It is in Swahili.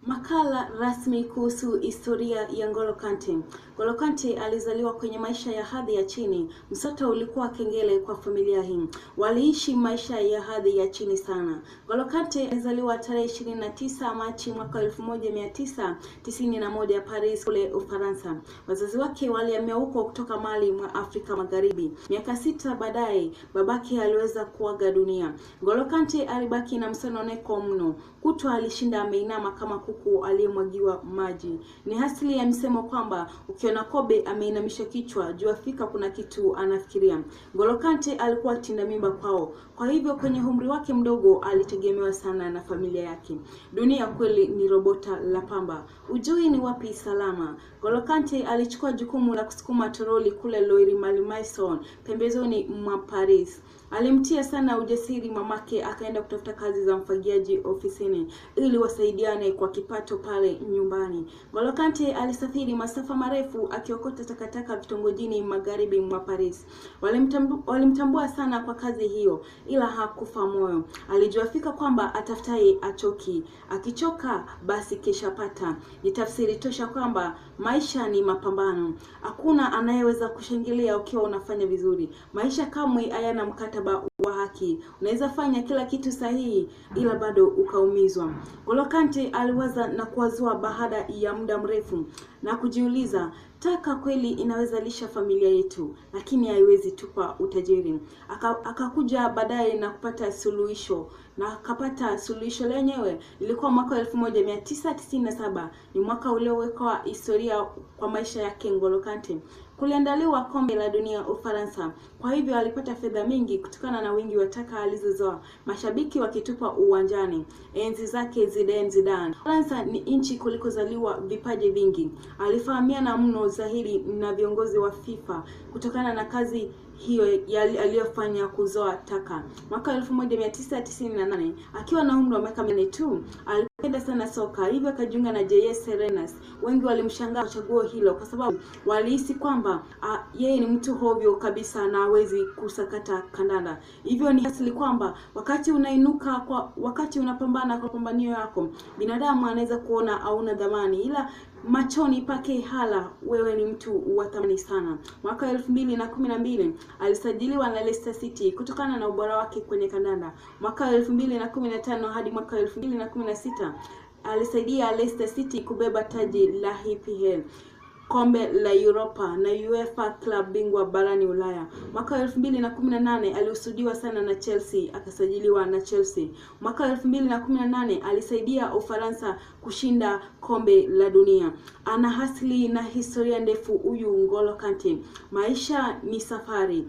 Makala rasmi kuhusu historia ya N'Golo Kante. N'Golo Kante alizaliwa kwenye maisha ya hadhi ya chini. Msoto ulikuwa kengele kwa familia hii. Waliishi maisha ya hadhi ya chini sana. N'Golo Kante alizaliwa tarehe 29 Machi mwaka 1991 Paris kule Ufaransa. Wazazi wake walihamia huko kutoka Mali mwa Afrika Magharibi. Miaka 6 baadaye babake aliweza kuaga dunia. N'Golo Kante alibaki na msononeko mno. Kutwa alishinda ameinama kama kuku aliyemwagiwa maji. Ni asili ya msemo kwamba ukiona kobe ameinamisha kichwa, jua fika kuna kitu anafikiria. N'Golo Kante alikuwa tinda mimba kwao. Kwa hivyo kwenye umri wake mdogo alitegemewa sana na familia yake. Dunia kweli ni robota la pamba. Ujui ni wapi salama. N'Golo Kante alichukua jukumu la kusukuma toroli kule Loire Malmaison, pembezoni mwa Paris. Alimtia sana ujasiri mamake, akaenda kutafuta kazi za mfagiaji ofisini ili wasaidiane kwa kipato pale nyumbani. N'Golo Kante alisafiri masafa marefu akiokota takataka vitongojini magharibi mwa Paris. Walimtambua sana kwa kazi hiyo, ila hakufa moyo. Alijua fika kwamba atafutaye achoki. Akichoka basi keshapata. Ni tafsiri tosha kwamba maisha ni mapambano. Hakuna anayeweza kushangilia ukiwa unafanya vizuri. Maisha kamwe hayana mkataba wa haki. Unaweza fanya kila kitu sahihi ila bado ukaumizwa. N'Golo Kante aliwaza na kuwazua baada ya muda mrefu na kujiuliza, taka kweli inaweza lisha familia yetu, lakini haiwezi tupa utajiri. Akakuja baadaye na kupata suluhisho, na akapata suluhisho lenyewe. Ilikuwa mwaka 1997, ni mwaka uliowekwa historia kwa maisha yake N'Golo Kante. Kuliandaliwa kombe la dunia Ufaransa. Kwa hivyo alipata fedha mingi kutokana na wingi wa taka alizozoa, mashabiki wakitupa uwanjani. Enzi zake Zidane. Ufaransa ni nchi kulikozaliwa vipaji vingi. Alifahamiana mno zaidi na viongozi wa FIFA kutokana na kazi hiyo aliyofanya kuzoa taka. Mwaka 1998 akiwa na umri wa miaka 4 tu, alipenda sana soka, hivyo akajiunga na JS Rennes. Wengi walimshangaa chaguo hilo kwa sababu walihisi kwamba yeye ni mtu hovyo kabisa na hawezi kusakata kandanda. Hivyo ni asili kwamba wakati unapambana kwa pambanio yako, binadamu anaweza kuona hauna dhamani, ila machoni pake hala wewe ni mtu wa thamani sana. Mwaka 2012 alisajiliwa na Leicester City kutokana na ubora wake kwenye kandanda. Mwaka 2015 hadi mwaka 2016 alisaidia Leicester City kubeba taji la EPL, kombe la Europa na UEFA Club bingwa barani Ulaya. Mwaka 2018 aliusudiwa sana na Chelsea, akasajiliwa na Chelsea. Mwaka 2018 alisaidia Ufaransa kushinda kombe la dunia. Ana asili na historia ndefu huyu N'Golo Kante. Maisha ni safari.